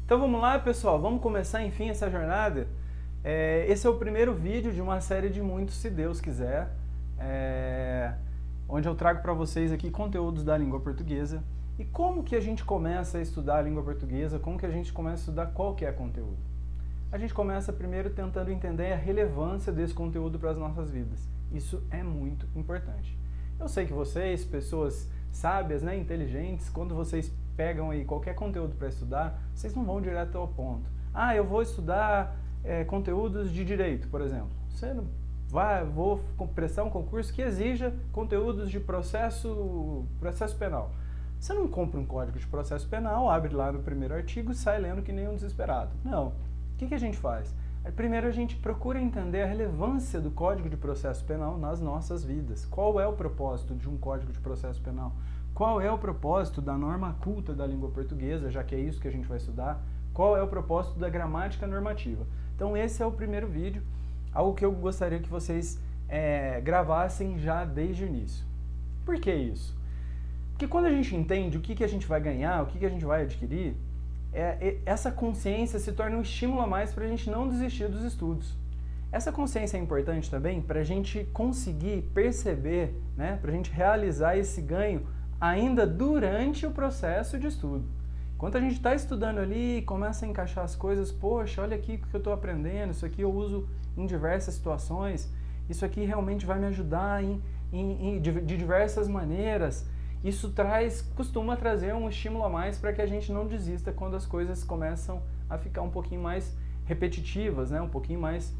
Então vamos lá, pessoal, vamos começar enfim essa jornada. Esse é o primeiro vídeo de uma série de muitos, se Deus quiser, onde eu trago para vocês aqui conteúdos da língua portuguesa e como que a gente começa a estudar a língua portuguesa, como que a gente começa a estudar qualquer conteúdo. A gente começa primeiro tentando entender a relevância desse conteúdo para as nossas vidas. Isso é muito importante. Eu sei que vocês, pessoas sábias, né, inteligentes, quando vocês pegam aí qualquer conteúdo para estudar, vocês não vão direto ao ponto. Ah, eu vou estudar conteúdos de direito, por exemplo. Você não vou prestar um concurso que exija conteúdos de processo penal. Você não compra um código de processo penal, abre lá no primeiro artigo e sai lendo que nem um desesperado. Não. O que a gente faz? Primeiro a gente procura entender a relevância do Código de Processo Penal nas nossas vidas. Qual é o propósito de um Código de Processo Penal? Qual é o propósito da norma culta da língua portuguesa, já que é isso que a gente vai estudar? Qual é o propósito da gramática normativa? Então esse é o primeiro vídeo, algo que eu gostaria que vocês gravassem já desde o início. Por que isso? Porque quando a gente entende o que a gente vai ganhar, o que a gente vai adquirir, essa consciência se torna um estímulo a mais para a gente não desistir dos estudos. Essa consciência é importante também para a gente conseguir perceber, né, para a gente realizar esse ganho ainda durante o processo de estudo. Enquanto a gente está estudando ali, começa a encaixar as coisas, poxa, olha aqui o que eu estou aprendendo, isso aqui eu uso em diversas situações, isso aqui realmente vai me ajudar de diversas maneiras. Isso costuma trazer um estímulo a mais para que a gente não desista quando as coisas começam a ficar um pouquinho mais repetitivas, né? Um pouquinho mais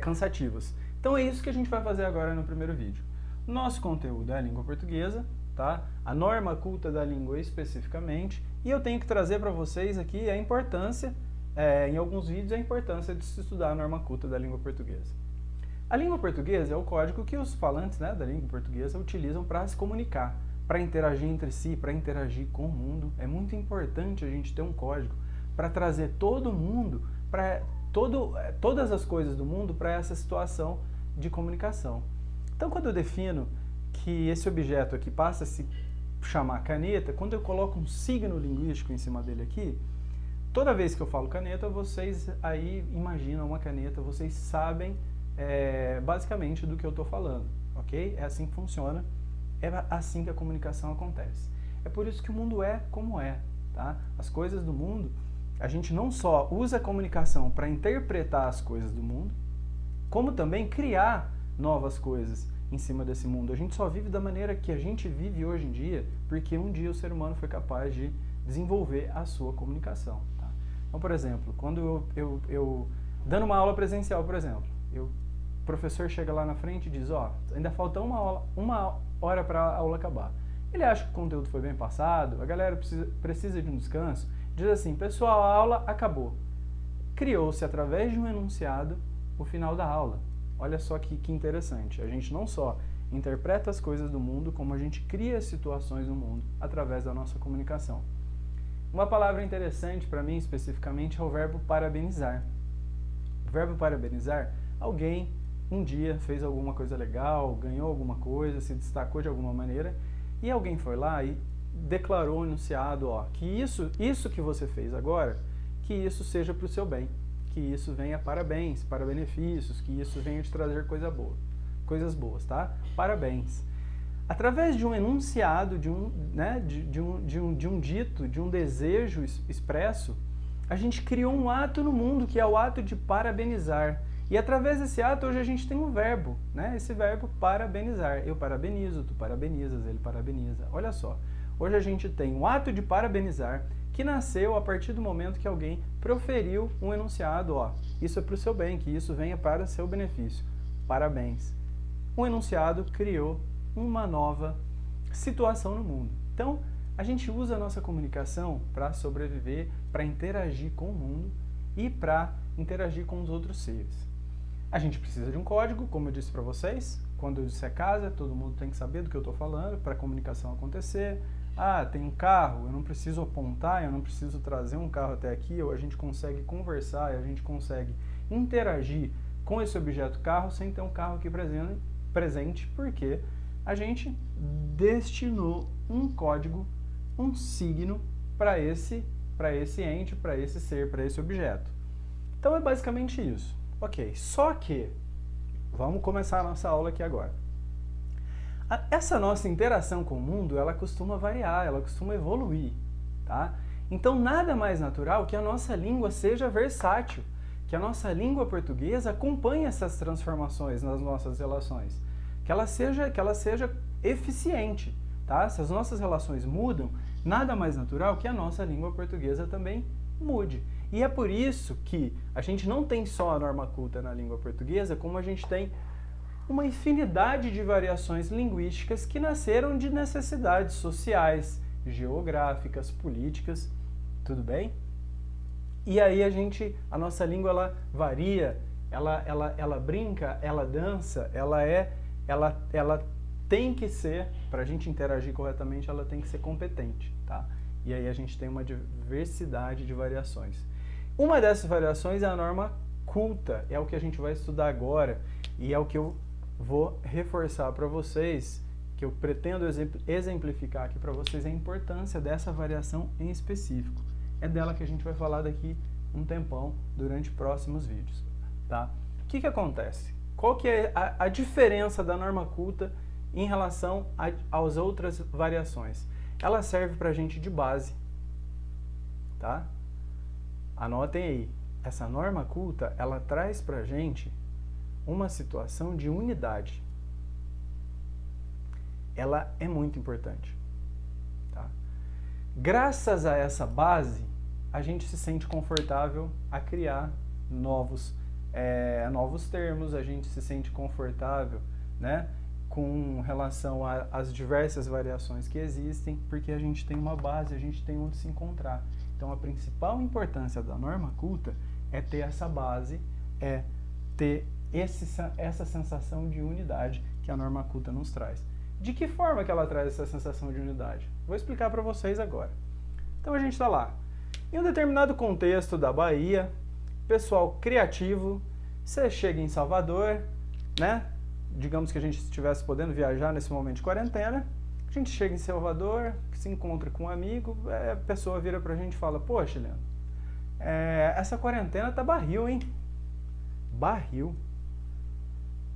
cansativas. Então é isso que a gente vai fazer agora no primeiro vídeo. Nosso conteúdo é a língua portuguesa, tá? A norma culta da língua especificamente, e eu tenho que trazer para vocês aqui a importância, em alguns vídeos, a importância de se estudar a norma culta da língua portuguesa. A língua portuguesa é o código que os falantes, né, da língua portuguesa utilizam para se comunicar, para interagir entre si, para interagir com o mundo. É muito importante a gente ter um código para trazer todo mundo, todas as coisas do mundo para essa situação de comunicação. Então, quando eu defino que esse objeto aqui passa a se chamar caneta, quando eu coloco um signo linguístico em cima dele aqui, toda vez que eu falo caneta, vocês aí imaginam uma caneta, vocês sabem basicamente do que eu estou falando, ok? É assim que funciona, é assim que a comunicação acontece. É por isso que o mundo é como é, tá? As coisas do mundo, a gente não só usa a comunicação para interpretar as coisas do mundo, como também criar novas coisas em cima desse mundo. A gente só vive da maneira que a gente vive hoje em dia, porque um dia o ser humano foi capaz de desenvolver a sua comunicação, tá? Então, por exemplo, quando eu dando uma aula presencial, por exemplo, o professor chega lá na frente e diz, ó, ainda falta uma hora para a aula acabar. Ele acha que o conteúdo foi bem passado, a galera precisa de um descanso, diz assim, pessoal, a aula acabou. Criou-se, através de um enunciado, o final da aula. Olha só que interessante, a gente não só interpreta as coisas do mundo, como a gente cria situações no mundo através da nossa comunicação. Uma palavra interessante para mim, especificamente, é o verbo parabenizar. O verbo parabenizar, alguém um dia fez alguma coisa legal, ganhou alguma coisa, se destacou de alguma maneira, e alguém foi lá e declarou o enunciado, ó, que isso que você fez agora, que isso seja para o seu bem, que isso venha parabéns, para benefícios, que isso venha te trazer coisas boas, tá? Parabéns. Através de um enunciado, de um dito, de um desejo expresso, a gente criou um ato no mundo, que é o ato de parabenizar. E através desse ato, hoje a gente tem um verbo, né? Esse verbo parabenizar. Eu parabenizo, tu parabenizas, ele parabeniza. Olha só, hoje a gente tem um ato de parabenizar que nasceu a partir do momento que alguém proferiu um enunciado, ó, isso é para o seu bem, que isso venha para o seu benefício. Parabéns. Um enunciado criou uma nova situação no mundo. Então, a gente usa a nossa comunicação para sobreviver, para interagir com o mundo e para interagir com os outros seres. A gente precisa de um código, como eu disse para vocês. Quando eu disser casa, todo mundo tem que saber do que eu estou falando para a comunicação acontecer. Ah, tem um carro, eu não preciso apontar, eu não preciso trazer um carro até aqui, ou a gente consegue conversar, a gente consegue interagir com esse objeto carro sem ter um carro aqui presente, porque a gente destinou um código, um signo para esse para esse ente, para esse ser, para esse objeto. Então é basicamente isso. Ok, só que, vamos começar a nossa aula aqui agora. Essa nossa interação com o mundo, ela costuma variar, ela costuma evoluir, tá? Então nada mais natural que a nossa língua seja versátil, que a nossa língua portuguesa acompanhe essas transformações nas nossas relações, que ela seja eficiente, tá? Se as nossas relações mudam, nada mais natural que a nossa língua portuguesa também mude. E é por isso que a gente não tem só a norma culta na língua portuguesa, como a gente tem uma infinidade de variações linguísticas que nasceram de necessidades sociais, geográficas, políticas, tudo bem? E aí a nossa língua ela varia, ela brinca, ela dança, ela tem que ser, para a gente interagir corretamente, ela tem que ser competente, tá? E aí a gente tem uma diversidade de variações. Uma dessas variações é a norma culta, é o que a gente vai estudar agora e é o que eu vou reforçar para vocês, que eu pretendo exemplificar aqui para vocês a importância dessa variação em específico. É dela que a gente vai falar daqui um tempão durante próximos vídeos, tá? O que acontece? Qual que é a diferença da norma culta em relação às outras variações? Ela serve para a gente de base, tá? Anotem aí, essa norma culta, ela traz para a gente uma situação de unidade. Ela é muito importante, tá? Graças a essa base, a gente se sente confortável a criar novos termos, a gente se sente confortável, né, com relação às diversas variações que existem, porque a gente tem uma base, a gente tem onde se encontrar. Então, a principal importância da norma culta é ter essa base, é ter essa sensação de unidade que a norma culta nos traz. De que forma que ela traz essa sensação de unidade? Vou explicar para vocês agora. Então, a gente está lá. Em um determinado contexto da Bahia, pessoal criativo, você chega em Salvador, né? Digamos que a gente estivesse podendo viajar nesse momento de quarentena, a gente chega em Salvador, se encontra com um amigo, a pessoa vira pra gente e fala: poxa, Leandro, essa quarentena tá barril, hein? Barril.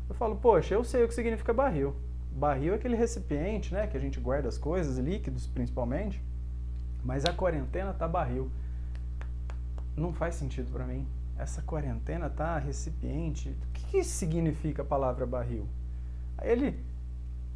Eu falo: poxa, eu sei o que significa barril. Barril é aquele recipiente, né, que a gente guarda as coisas, líquidos principalmente, mas a quarentena tá barril. Não faz sentido pra mim. Essa quarentena tá recipiente. O que significa a palavra barril?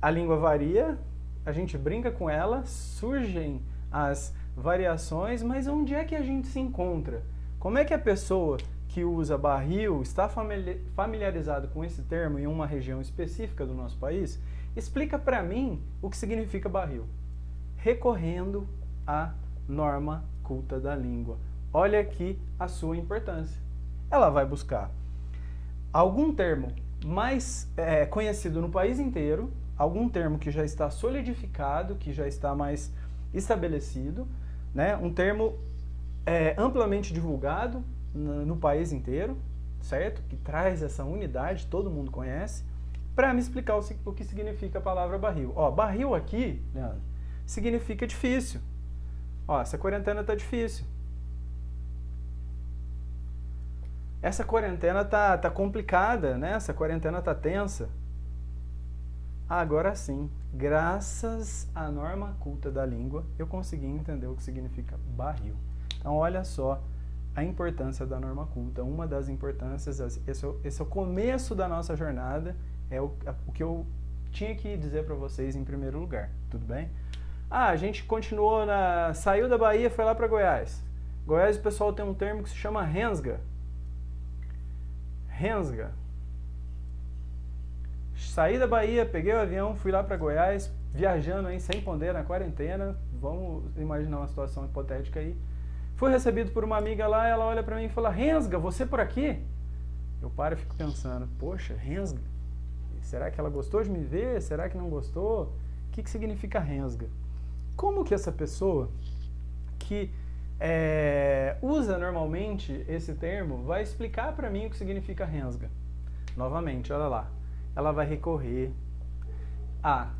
A língua varia, a gente brinca com ela, surgem as variações, mas onde é que a gente se encontra? Como é que a pessoa que usa barril está familiarizado com esse termo em uma região específica do nosso país? Explica para mim o que significa barril, recorrendo à norma culta da língua. Olha aqui a sua importância. Ela vai buscar algum termo mais conhecido no país inteiro, algum termo que já está solidificado, que já está mais estabelecido, né? Um termo amplamente divulgado no país inteiro, certo? Que traz essa unidade, todo mundo conhece, para me explicar o que significa a palavra barril. Ó, barril aqui, Leandro, significa difícil. Ó, essa quarentena tá difícil. Essa quarentena tá complicada, né? Essa quarentena tá tensa. Agora sim, graças à norma culta da língua, eu consegui entender o que significa barril. Então, olha só a importância da norma culta. Uma das importâncias, esse é o começo da nossa jornada, é o que eu tinha que dizer para vocês em primeiro lugar, tudo bem? A gente continuou, saiu da Bahia, foi lá para Goiás. Goiás, o pessoal tem um termo que se chama rensga. Rensga. Saí da Bahia, peguei o avião, fui lá para Goiás, viajando aí sem poder na quarentena. Vamos imaginar uma situação hipotética aí. Fui recebido por uma amiga lá, ela olha para mim e fala: Rensga, você por aqui? Eu paro e fico pensando: poxa, Rensga? Será que ela gostou de me ver? Será que não gostou? O que significa rensga? Como que essa pessoa que usa normalmente esse termo vai explicar para mim o que significa rensga? Novamente, olha lá. Ela vai recorrer a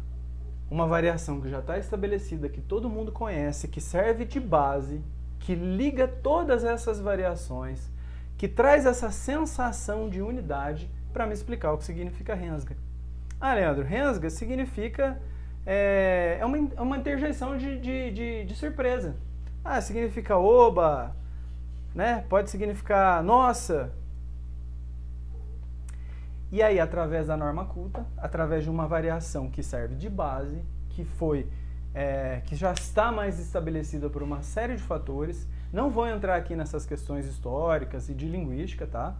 uma variação que já está estabelecida, que todo mundo conhece, que serve de base, que liga todas essas variações, que traz essa sensação de unidade para me explicar o que significa Rensga. Ah, Leandro, Rensga significa... é uma interjeição de surpresa. Ah, significa oba, né? Pode significar nossa. E aí, através da norma culta, através de uma variação que serve de base, que já está mais estabelecida por uma série de fatores, não vou entrar aqui nessas questões históricas e de linguística, tá?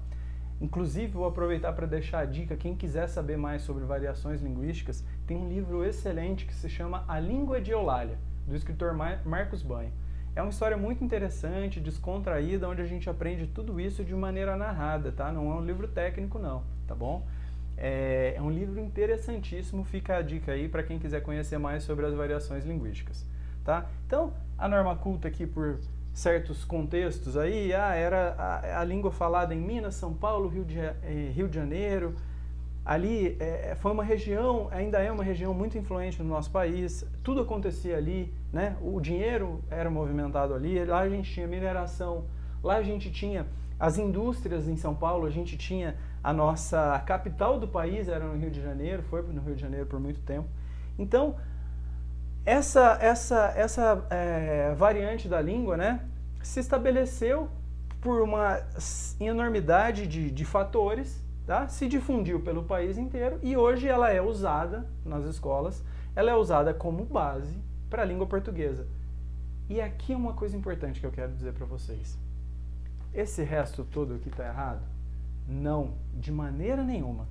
Inclusive, vou aproveitar para deixar a dica, quem quiser saber mais sobre variações linguísticas, tem um livro excelente que se chama A Língua de Eulália, do escritor Marcos Banho. É uma história muito interessante, descontraída, onde a gente aprende tudo isso de maneira narrada, tá? Não é um livro técnico não, tá bom? É um livro interessantíssimo, fica a dica aí para quem quiser conhecer mais sobre as variações linguísticas, tá? Então, a norma culta aqui por certos contextos aí, era a língua falada em Minas, São Paulo, Rio de Janeiro. Ali foi uma região, ainda é uma região muito influente no nosso país, tudo acontecia ali, né? O dinheiro era movimentado ali, lá a gente tinha mineração, lá a gente tinha as indústrias em São Paulo, a gente tinha a nossa capital do país, era no Rio de Janeiro, foi no Rio de Janeiro por muito tempo. Então, essa variante da língua, né, se estabeleceu por uma enormidade de fatores, tá? Se difundiu pelo país inteiro e hoje ela é usada nas escolas, ela é usada como base para a língua portuguesa. E aqui é uma coisa importante que eu quero dizer para vocês. Esse resto todo aqui está errado? Não, de maneira nenhuma,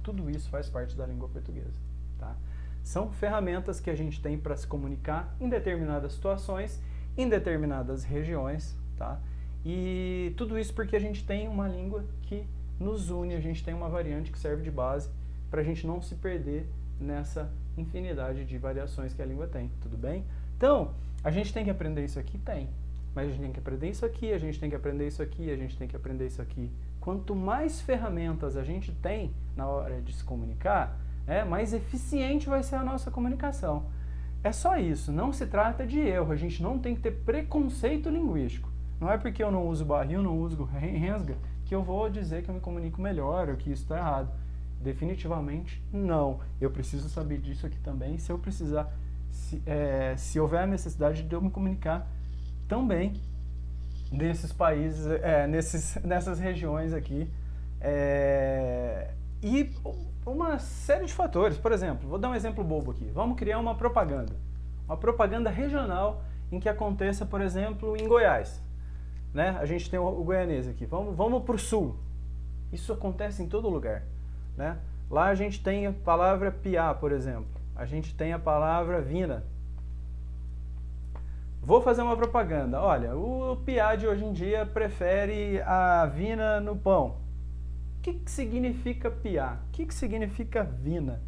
tudo isso faz parte da língua portuguesa, tá? São ferramentas que a gente tem para se comunicar em determinadas situações, em determinadas regiões, tá? E tudo isso porque a gente tem uma língua que nos une, a gente tem uma variante que serve de base para a gente não se perder nessa infinidade de variações que a língua tem, tudo bem? Então, a gente tem que aprender isso aqui? Tem. Mas a gente tem que aprender isso aqui, a gente tem que aprender isso aqui, a gente tem que aprender isso aqui. Quanto mais ferramentas a gente tem na hora de se comunicar, mais eficiente vai ser a nossa comunicação. É só isso, não se trata de erro, a gente não tem que ter preconceito linguístico. Não é porque eu não uso barril, não uso Rensga, que eu vou dizer que eu me comunico melhor ou que isso está errado. Definitivamente não. Eu preciso saber disso aqui também, se eu precisar, se houver a necessidade de eu me comunicar também nesses países, nessas regiões aqui. E uma série de fatores. Por exemplo, vou dar um exemplo bobo aqui. Vamos criar uma propaganda regional em que aconteça, por exemplo, em Goiás. Né? A gente tem o goianês aqui. Vamos para o sul. Isso acontece em todo lugar. Né? Lá a gente tem a palavra piá, por exemplo. A gente tem a palavra vina. Vou fazer uma propaganda. Olha, o piá de hoje em dia prefere a vina no pão. O que significa piá? O que significa vina?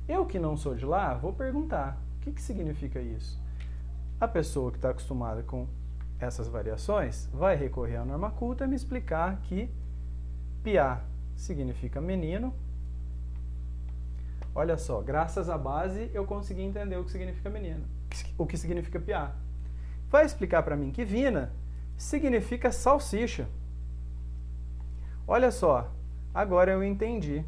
Eu que não sou de lá, vou perguntar. O que significa isso? A pessoa que está acostumada com essas variações vai recorrer à norma culta e me explicar que piá significa menino. Olha só, graças à base eu consegui entender o que significa menino, o que significa piá. Vai explicar para mim que vina significa salsicha. Olha só, agora eu entendi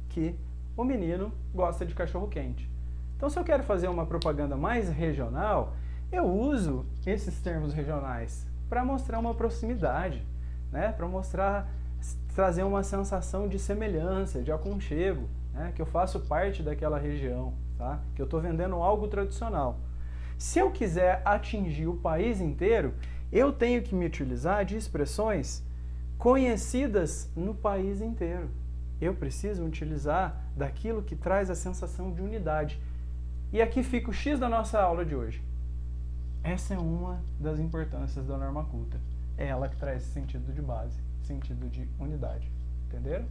que o menino gosta de cachorro-quente. Então, se eu quero fazer uma propaganda mais regional, eu uso esses termos regionais para mostrar uma proximidade, né? Para trazer uma sensação de semelhança, de aconchego, né? Que eu faço parte daquela região, tá? Que eu estou vendendo algo tradicional. Se eu quiser atingir o país inteiro, eu tenho que me utilizar de expressões conhecidas no país inteiro. Eu preciso utilizar daquilo que traz a sensação de unidade. E aqui fica o X da nossa aula de hoje. Essa é uma das importâncias da norma culta. É ela que traz esse sentido de base, sentido de unidade. Entenderam?